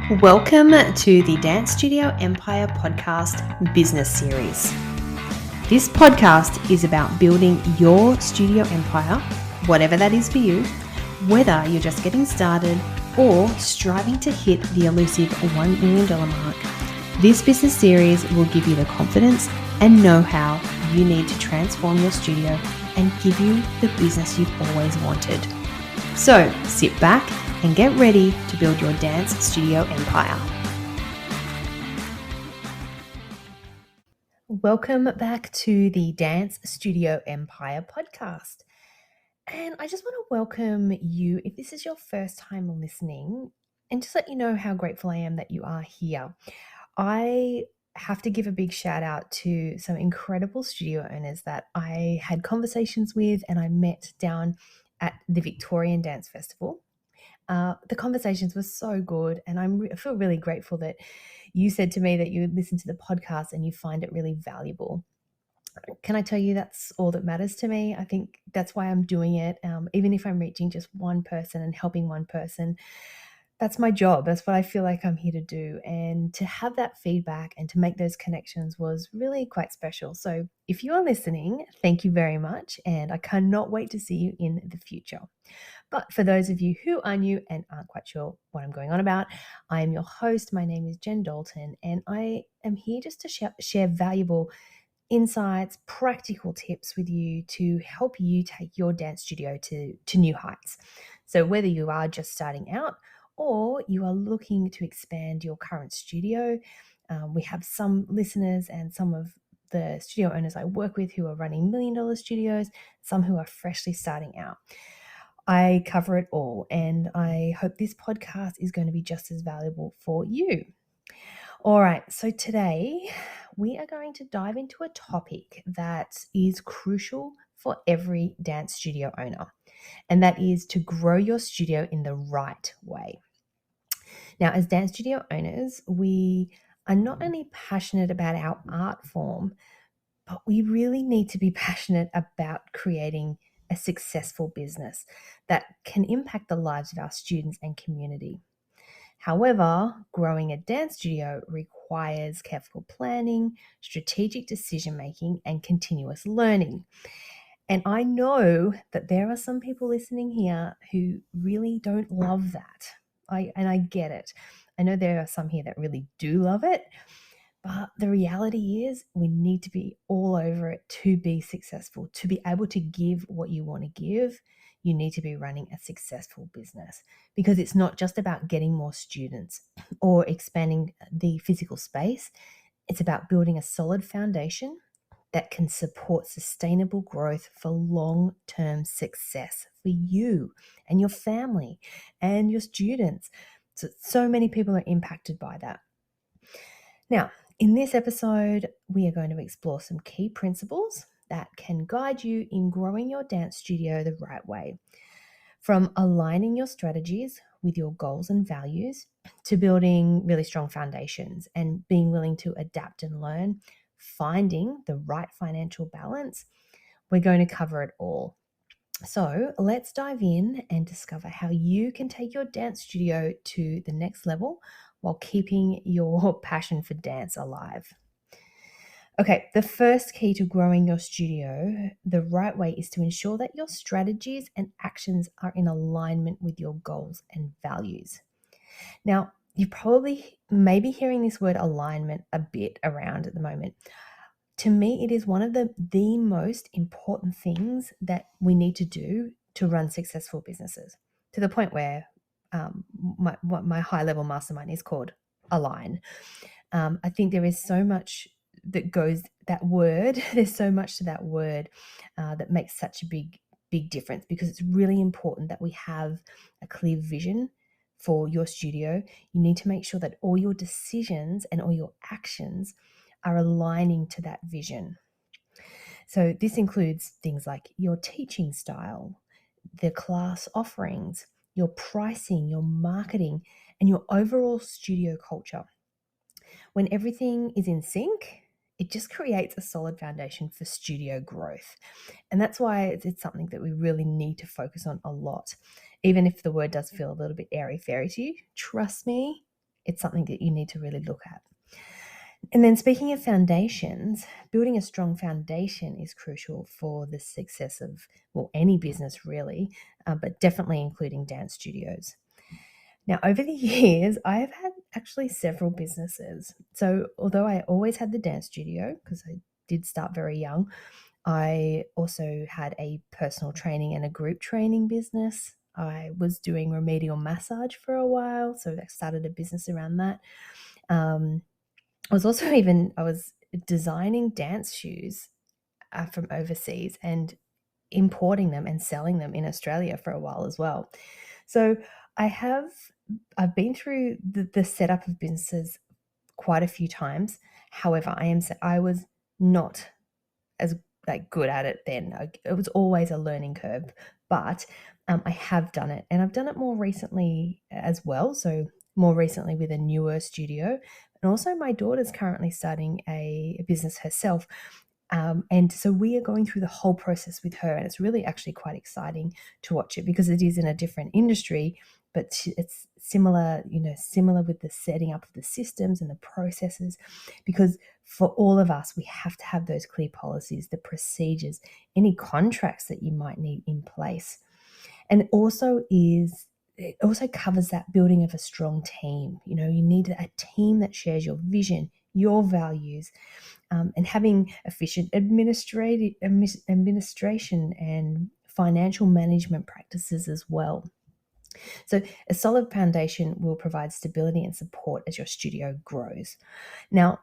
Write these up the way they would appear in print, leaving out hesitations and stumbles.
Welcome to the Dance Studio Empire Podcast Business Series. This podcast is about building your studio empire, whatever that is for you, whether you're just getting started or striving to hit the elusive $1 million mark. This business series will give you the confidence and know-how you need to transform your studio and give you the business you've always wanted. So sit back and get ready to build your dance studio empire. Welcome back to the Dance Studio Empire podcast. And I just want to welcome you if this is your first time listening and just let you know how grateful I am that you are here. I have to give a big shout out to some incredible studio owners that I had conversations with and I met down at the Victorian Dance Festival. The conversations were so good, and I feel really grateful that you said to me that you would listen to the podcast and you find it really valuable. Can I tell you that's all that matters to me? I think that's why I'm doing it. Even if I'm reaching just one person and helping one person, that's my job. That's what I feel like I'm here to do. And to have that feedback and to make those connections was really quite special. So if you are listening, thank you very much. And I cannot wait to see you in the future. But for those of you who are new and aren't quite sure what I'm going on about, I am your host. My name is Jen Dalton, and I am here just to share valuable insights, practical tips with you to help you take your dance studio to new heights. So whether you are just starting out or you are looking to expand your current studio, we have some listeners and some of the studio owners I work with who are running $1 million studios, some who are freshly starting out. I cover it all, and I hope this podcast is going to be just as valuable for you. All right, so today we are going to dive into a topic that is crucial for every dance studio owner, and that is to grow your studio in the right way. Now, as dance studio owners, we are not only passionate about our art form, but we really need to be passionate about creating a successful business that can impact the lives of our students and community. However, growing a dance studio requires careful planning, strategic decision-making, and continuous learning. And I know that there are some people listening here who really don't love that. I get it. I know there are some here that really do love it. But the reality is we need to be all over it to be successful. To be able to give what you want to give, you need to be running a successful business, because it's not just about getting more students or expanding the physical space. It's about building a solid foundation that can support sustainable growth for long-term success for you and your family and your students. So many people are impacted by that. Now, in this episode, we are going to explore some key principles that can guide you in growing your dance studio the right way. From aligning your strategies with your goals and values to building really strong foundations and being willing to adapt and learn, finding the right financial balance, we're going to cover it all. So let's dive in and discover how you can take your dance studio to the next level while keeping your passion for dance alive. Okay, the first key to growing your studio the right way is to ensure that your strategies and actions are in alignment with your goals and values. Now, you probably may be hearing this word alignment a bit around at the moment. To me, it is one of the most important things that we need to do to run successful businesses, to the point where my high-level mastermind is called Align. I think there is so much that goes that word. There's so much to that word that makes such a big difference, because it's really important that we have a clear vision for your studio. You need to make sure that all your decisions and all your actions are aligning to that vision. So this includes things like your teaching style, the class offerings, your pricing, your marketing, and your overall studio culture. When everything is in sync, it just creates a solid foundation for studio growth. And that's why it's something that we really need to focus on a lot. Even if the word does feel a little bit airy-fairy to you, trust me, it's something that you need to really look at. And then speaking of foundations, building a strong foundation is crucial for the success of, well, any business really, but definitely including dance studios. Now, over the years, I have had actually several businesses. So although I always had the dance studio, because I did start very young, I also had a personal training and a group training business. I was doing remedial massage for a while, so I started a business around that. Um, I was designing dance shoes from overseas and importing them and selling them in Australia for a while as well. So I have I've been through the setup of businesses quite a few times. However, I was not as good at it then. It was always a learning curve, but I have done it, and I've done it more recently as well. So more recently with a newer studio, and also my daughter's currently starting a business herself. And so we are going through the whole process with her, and it's really actually quite exciting to watch it because it is in a different industry, but it's similar with the setting up of the systems and the processes. Because for all of us, we have to have those clear policies, the procedures, any contracts that you might need in place. And it also covers that building of a strong team. You need a team that shares your vision, your values, and having efficient administration and financial management practices as well. So a solid foundation will provide stability and support as your studio grows. Now,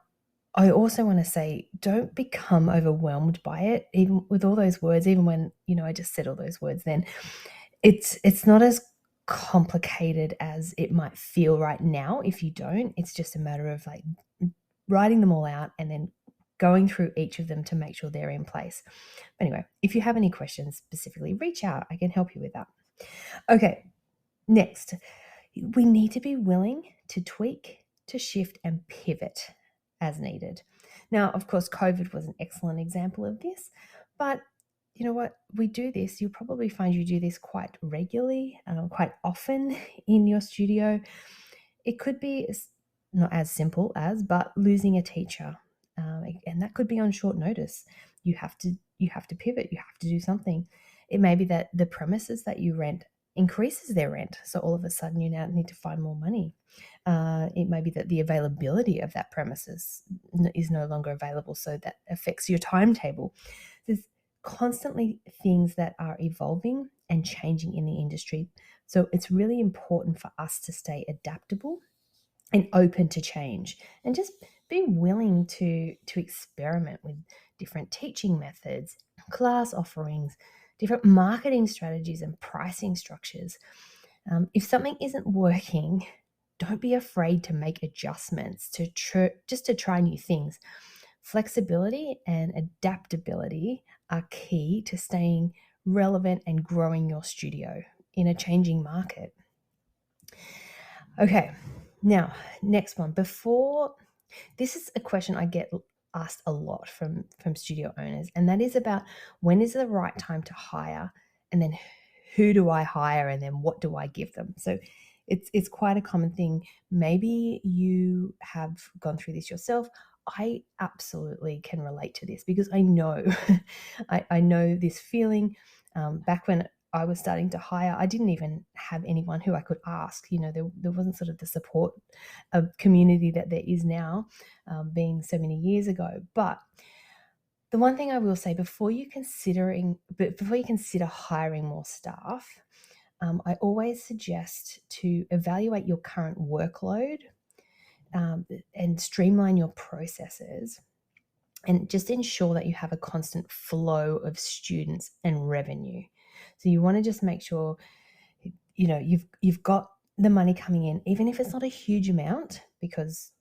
I also want to say, don't become overwhelmed by it, even with all those words, even when, I just said all those words then. It's not as complicated as it might feel right now if you don't. It's just a matter of writing them all out and then going through each of them to make sure they're in place. Anyway, if you have any questions specifically, reach out. I can help you with that. Okay, next, we need to be willing to tweak, to shift, and pivot as needed. Now, of course, COVID was an excellent example of this, but you know what? We do this. You'll probably find you do this quite regularly, quite often in your studio. It could be not as simple as, but losing a teacher, and that could be on short notice. You have to pivot. You have to do something. It may be that the premises that you rent increases their rent, so all of a sudden you now need to find more money. It may be that the availability of that premises is no longer available, so that affects your timetable. There's constantly things that are evolving and changing in the industry, so it's really important for us to stay adaptable and open to change, and just be willing to experiment with different teaching methods, class offerings, different marketing strategies and pricing structures. If something isn't working, don't be afraid to make adjustments just to try new things. Flexibility and adaptability are key to staying relevant and growing your studio in a changing market. Okay, now next one. This is a question I get asked a lot from studio owners, and that is about when is the right time to hire, and then who do I hire, and then what do I give them? So it's quite a common thing. Maybe you have gone through this yourself. I absolutely can relate to this because I know I know this feeling. Back when I was starting to hire, I didn't even have anyone who I could ask. There wasn't sort of the support of community that there is now, being so many years ago. But the one thing I will say before you consider hiring more staff, I always suggest to evaluate your current workload, and streamline your processes, and just ensure that you have a constant flow of students and revenue. So you want to just make sure you've got the money coming in, even if it's not a huge amount, because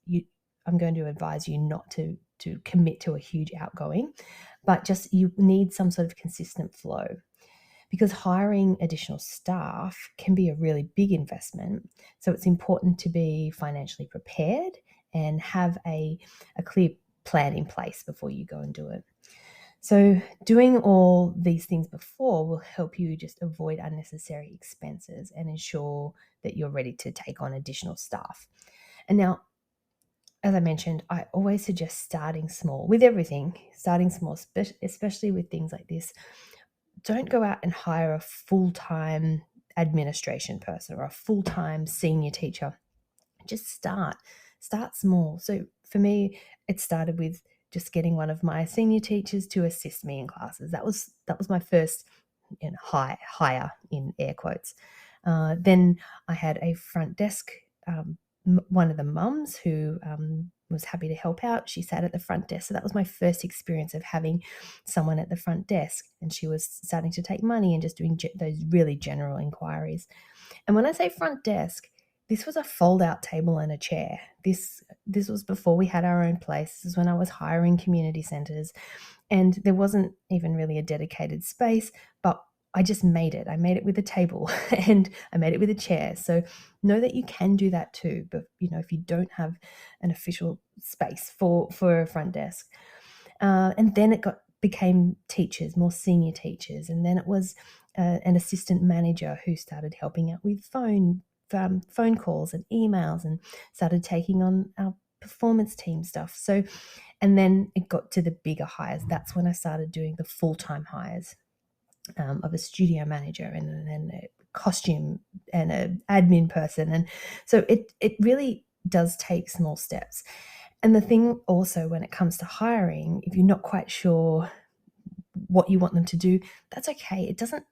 I'm going to advise you not to commit to a huge outgoing, but just you need some sort of consistent flow, because hiring additional staff can be a really big investment. So it's important to be financially prepared and have a clear plan in place before you go and do it. So doing all these things before will help you just avoid unnecessary expenses and ensure that you're ready to take on additional staff. And now, as I mentioned, I always suggest starting small with everything, starting small, especially with things like this. Don't go out and hire a full-time administration person or a full-time senior teacher. Just start small. So for me, it started with just getting one of my senior teachers to assist me in classes. That was my first hire in air quotes. Then I had a front desk, one of the mums who was happy to help out. She sat at the front desk. So that was my first experience of having someone at the front desk. And she was starting to take money and just doing those really general inquiries. And when I say front desk, this was a fold-out table and a chair. This was before we had our own place. This is when I was hiring community centres, and there wasn't even really a dedicated space, but I just made it. I made it with a table and I made it with a chair. So know that you can do that too. But if you don't have an official space for a front desk, and then it became teachers, more senior teachers, and then it was an assistant manager who started helping out with phone calls and emails, and started taking on our performance team stuff. So, and then it got to the bigger hires. That's when I started doing the full-time hires of a studio manager and a costume and an admin person. And so it really does take small steps. And the thing also, when it comes to hiring, if you're not quite sure what you want them to do, that's okay. It doesn't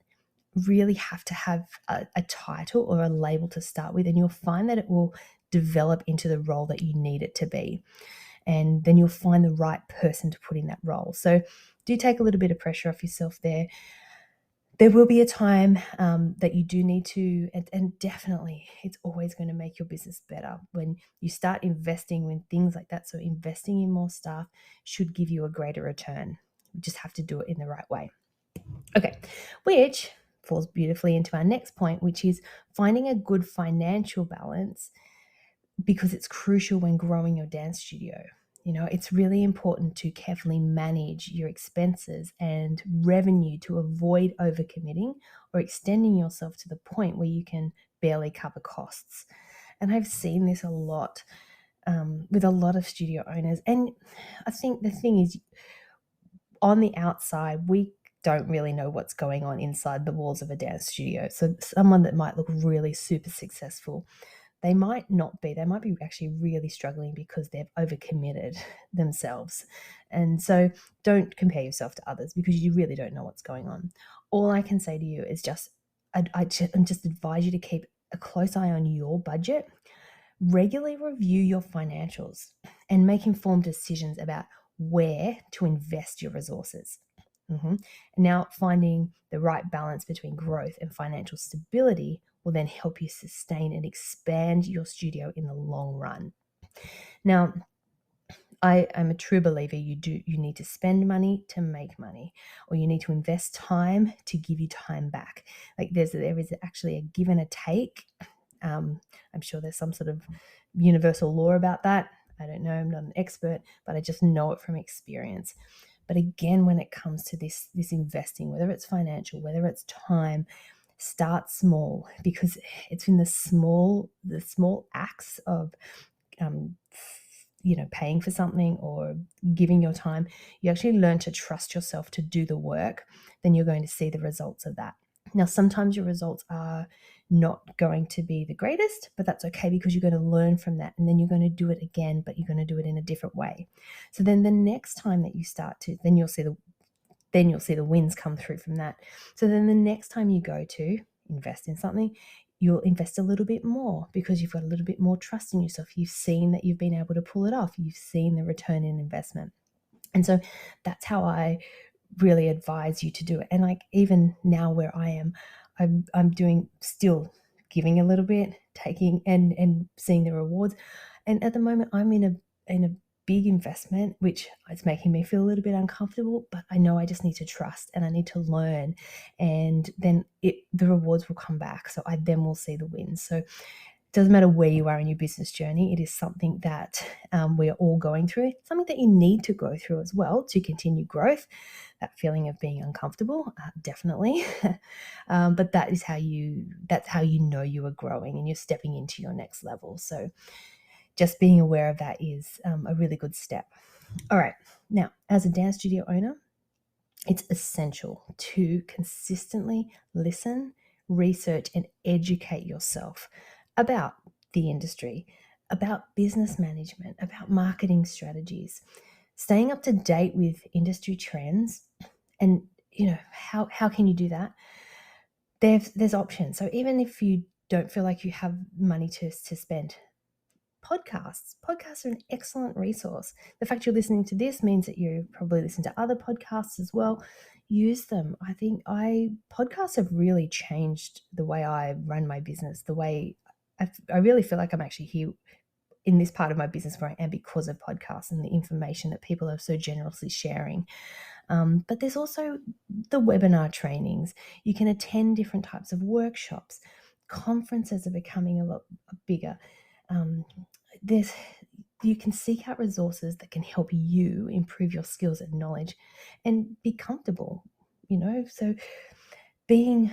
really have to have a title or a label to start with, and you'll find that it will develop into the role that you need it to be. And then you'll find the right person to put in that role. So do take a little bit of pressure off yourself there. There will be a time that you do need to, and definitely it's always going to make your business better when you start investing in things like that. So investing in more staff should give you a greater return. You just have to do it in the right way. Okay, which falls beautifully into our next point, which is finding a good financial balance, because it's crucial when growing your dance studio. It's really important to carefully manage your expenses and revenue to avoid overcommitting or extending yourself to the point where you can barely cover costs. And I've seen this a lot with a lot of studio owners. And I think the thing is, on the outside, we don't really know what's going on inside the walls of a dance studio. So someone that might look really super successful, they might not be. They might be actually really struggling because they've overcommitted themselves. And so don't compare yourself to others, because you really don't know what's going on. All I can say to you is just advise you to keep a close eye on your budget. Regularly review your financials and make informed decisions about where to invest your resources. Now, finding the right balance between growth and financial stability will then help you sustain and expand your studio in the long run. Now, I am a true believer you need to spend money to make money, or you need to invest time to give you time back. Like there is actually a give and a take. I'm sure there's some sort of universal law about that. I don't know, I'm not an expert, but I just know it from experience. But again, when it comes to this investing, whether it's financial, whether it's time, start small, because it's in the small acts of paying for something or giving your time, you actually learn to trust yourself to do the work. Then you're going to see the results of that. Now, sometimes your results are not going to be the greatest, but that's okay, because you're going to learn from that, and then you're going to do it again, but you're going to do it in a different way. So then the next time that you start to, then you'll see the wins come through from that. So then the next time you go to invest in something, you'll invest a little bit more, because you've got a little bit more trust in yourself. You've seen that you've been able to pull it off. You've seen the return in investment. And so that's how I really advise you to do it. And like even now where I am, I'm doing, still giving a little bit, taking and seeing the rewards. And at the moment I'm in a big investment, which is making me feel a little bit uncomfortable, but I know I just need to trust and I need to learn, and then the rewards will come back. So I then will see the wins. So it doesn't matter where you are in your business journey. It is something that we're all going through, something that you need to go through as well to continue growth. That feeling of being uncomfortable, definitely. But that's how you know you are growing and you're stepping into your next level. So just being aware of that is a really good step. All right. Now, as a dance studio owner, it's essential to consistently listen, research, and educate yourself about the industry, about business management, about marketing strategies, staying up to date with industry trends. And how can you do that? There's options. So even if you don't feel like you have money to spend, podcasts are an excellent resource. The fact you're listening to this means that you probably listen to other podcasts as well. Use them. I think podcasts have really changed the way I run my business, the way I really feel like I'm actually here in this part of my business where I am because of podcasts and the information that people are so generously sharing. But there's also the webinar trainings. You can attend different types of workshops. Conferences are becoming a lot bigger. You can seek out resources that can help you improve your skills and knowledge and be comfortable, So being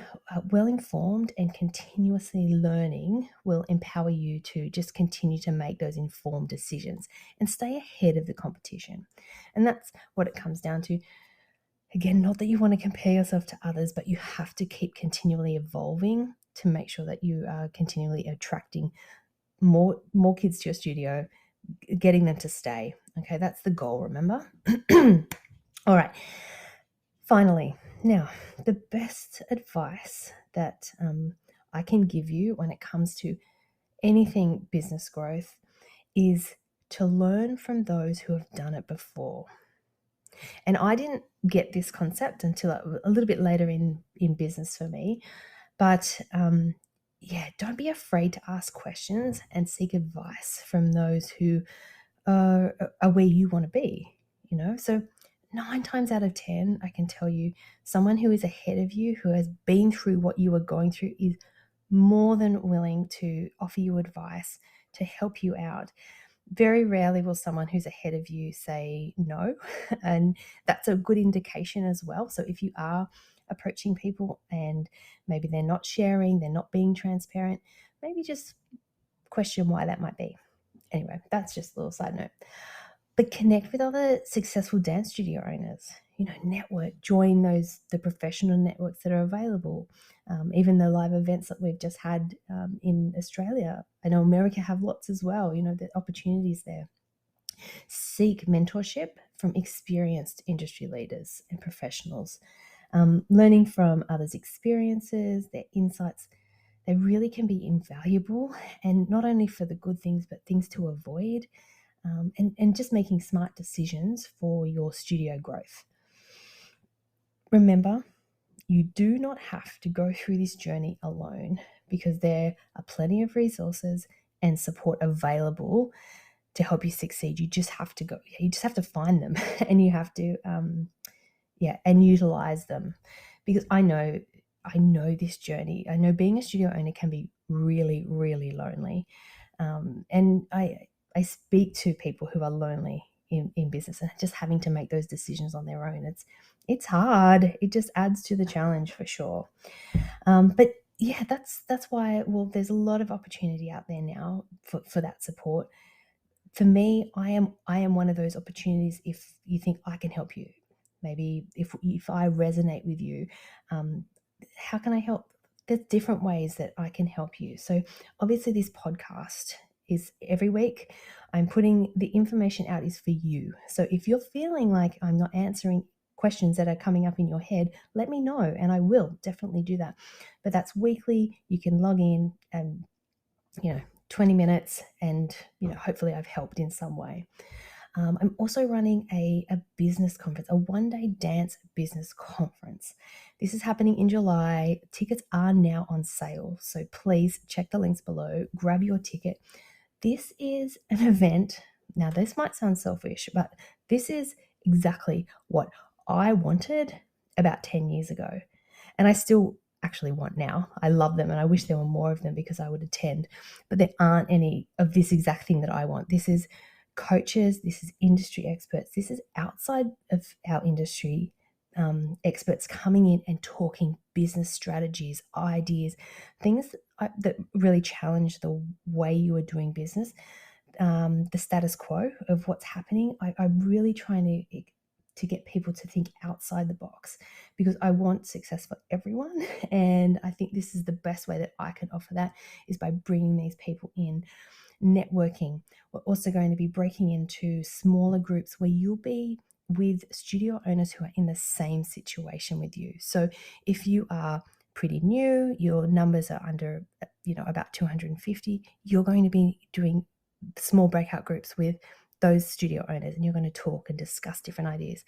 well informed and continuously learning will empower you to just continue to make those informed decisions and stay ahead of the competition. And that's what it comes down to. Again, not that you want to compare yourself to others, but you have to keep continually evolving to make sure that you are continually attracting more kids to your studio, getting them to stay. Okay, that's the goal, remember? All right. Finally, now, the best advice that I can give you when it comes to anything business growth is to learn from those who have done it before. And I didn't get this concept until a little bit later in business for me. But don't be afraid to ask questions and seek advice from those who are where you want to be, So 9 times out of 10, I can tell you, someone who is ahead of you, who has been through what you are going through, is more than willing to offer you advice, to help you out. Very rarely will someone who's ahead of you say no, and that's a good indication as well. So if you are approaching people and maybe they're not sharing, they're not being transparent, maybe just question why that might be. Anyway, that's just a little side note. But connect with other successful dance studio owners, network, join the professional networks that are available. Even the live events that we've just had in Australia. I know America have lots as well, the opportunities there. Seek mentorship from experienced industry leaders and professionals. Learning from others' experiences, their insights, they really can be invaluable, and not only for the good things, but things to avoid, and just making smart decisions for your studio growth. Remember, you do not have to go through this journey alone, because there are plenty of resources and support available to help you succeed. You just have to find them and you have to, and utilize them, because I know this journey. I know being a studio owner can be really, really lonely. And I speak to people who are lonely in business and just having to make those decisions on their own. It's hard. It just adds to the challenge for sure. But yeah, that's why, there's a lot of opportunity out there now for that support. For me, I am one of those opportunities. If you think I can help you, maybe if I resonate with you, how can I help? There's different ways that I can help you. So obviously this podcast is every week. I'm putting the information out is for you. So if you're feeling like I'm not answering questions that are coming up in your head, let me know and I will definitely do that. But that's weekly. You can log in and 20 minutes and hopefully I've helped in some way. I'm also running a business conference, a one-day dance business conference. This is happening in July. Tickets are now on sale, so please check the links below, grab your ticket. This is an event. Now, this might sound selfish, but this is exactly what I wanted about 10 years ago. And I still actually want now. I love them and I wish there were more of them because I would attend. But there aren't any of this exact thing that I want. This is coaches, this is industry experts, this is outside of our industry experts coming in and talking business strategies, ideas, things that really challenge the way you are doing business. the status quo of what's happening. I'm really trying to get people to think outside the box, because I want success for everyone. And I think this is the best way that I can offer that, is by bringing these people in, networking. We're also going to be breaking into smaller groups where you'll be with studio owners who are in the same situation with you. So if you are pretty new, your numbers are under, about 250, you're going to be doing small breakout groups with those studio owners, and you're going to talk and discuss different ideas.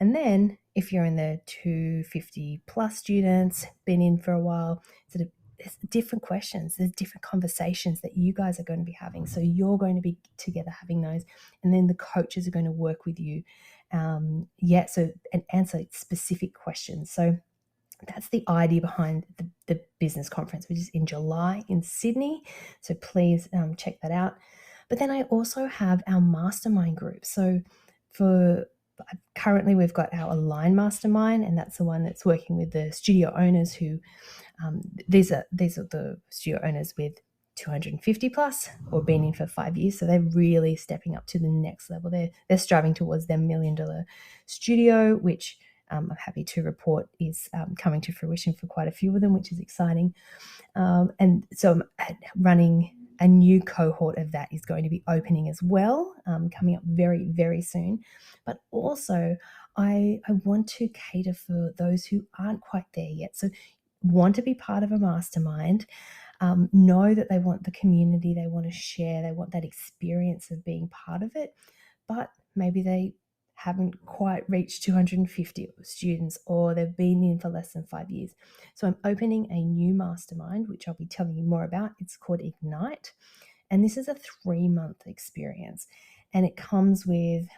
And then if you're in the 250 plus students, been in for a while, sort of, there's different questions, there's different conversations that you guys are going to be having. So you're going to be together having those, and then the coaches are going to work with you. And answer specific questions. So that's the idea behind the business conference, which is in July in Sydney. So please check that out. But then I also have our mastermind group. So currently we've got our Align Mastermind, and that's the one that's working with the studio owners who, these are the studio owners with 250 plus or been in for 5 years. So they're really stepping up to the next level. They're striving towards their $1 million studio, which I'm happy to report is coming to fruition for quite a few of them, which is exciting. And so I'm running a new cohort of that is going to be opening as well, coming up very, very soon. But also I want to cater for those who aren't quite there yet. So want to be part of a mastermind, know that they want the community, they want to share, they want that experience of being part of it, but maybe they haven't quite reached 250 students, or they've been in for less than 5 years. So I'm opening a new mastermind, which I'll be telling you more about. It's called Ignite. And this is a 3-month experience. And it comes with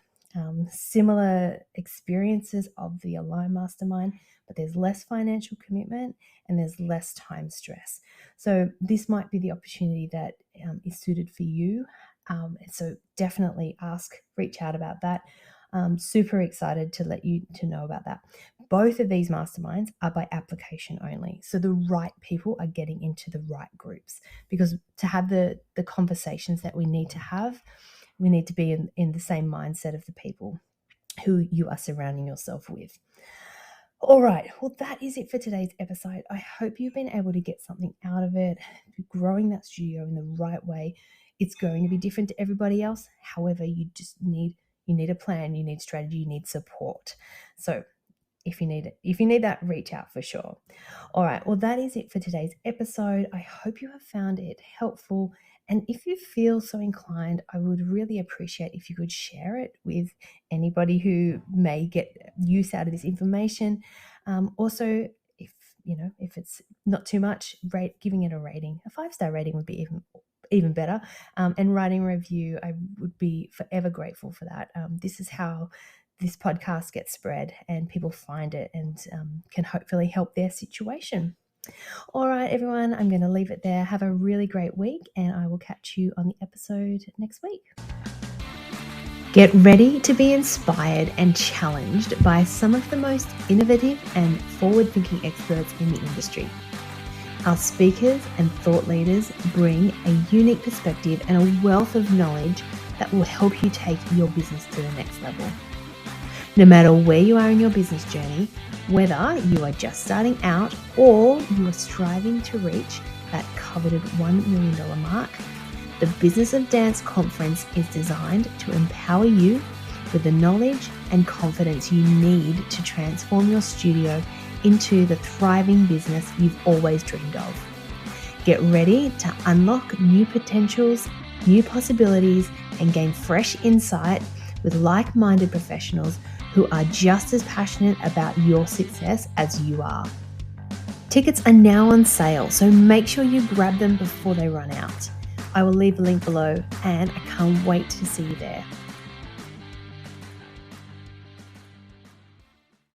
similar experiences of the Align Mastermind, but there's less financial commitment and there's less time stress. So this might be the opportunity that is suited for you. So definitely reach out about that. Super excited to let you to know about that. Both of these masterminds are by application only. So the right people are getting into the right groups, because to have the conversations that we need to have, we need to be in the same mindset of the people who you are surrounding yourself with. All right, well, that is it for today's episode. I hope you've been able to get something out of it, growing that studio in the right way. It's going to be different to everybody else. However, you need a plan, you need strategy, you need support. So if you need that, reach out for sure. All right, well, that is it for today's episode. I hope you have found it helpful. And if you feel so inclined, I would really appreciate if you could share it with anybody who may get use out of this information. Also, if it's not too much, giving it a rating. A 5-star rating would be even better. And writing a review, I would be forever grateful for that. This is how this podcast gets spread and people find it and can hopefully help their situation. All right, everyone, I'm going to leave it there. Have a really great week, and I will catch you on the episode next week. Get ready to be inspired and challenged by some of the most innovative and forward-thinking experts in the industry. Our speakers and thought leaders bring a unique perspective and a wealth of knowledge that will help you take your business to the next level. No matter where you are in your business journey, whether you are just starting out or you are striving to reach that coveted $1 million mark, the Business of Dance Conference is designed to empower you with the knowledge and confidence you need to transform your studio into the thriving business you've always dreamed of. Get ready to unlock new potentials, new possibilities, and gain fresh insight with like-minded professionals who are just as passionate about your success as you are. Tickets are now on sale, so make sure you grab them before they run out. I will leave a link below, and I can't wait to see you there.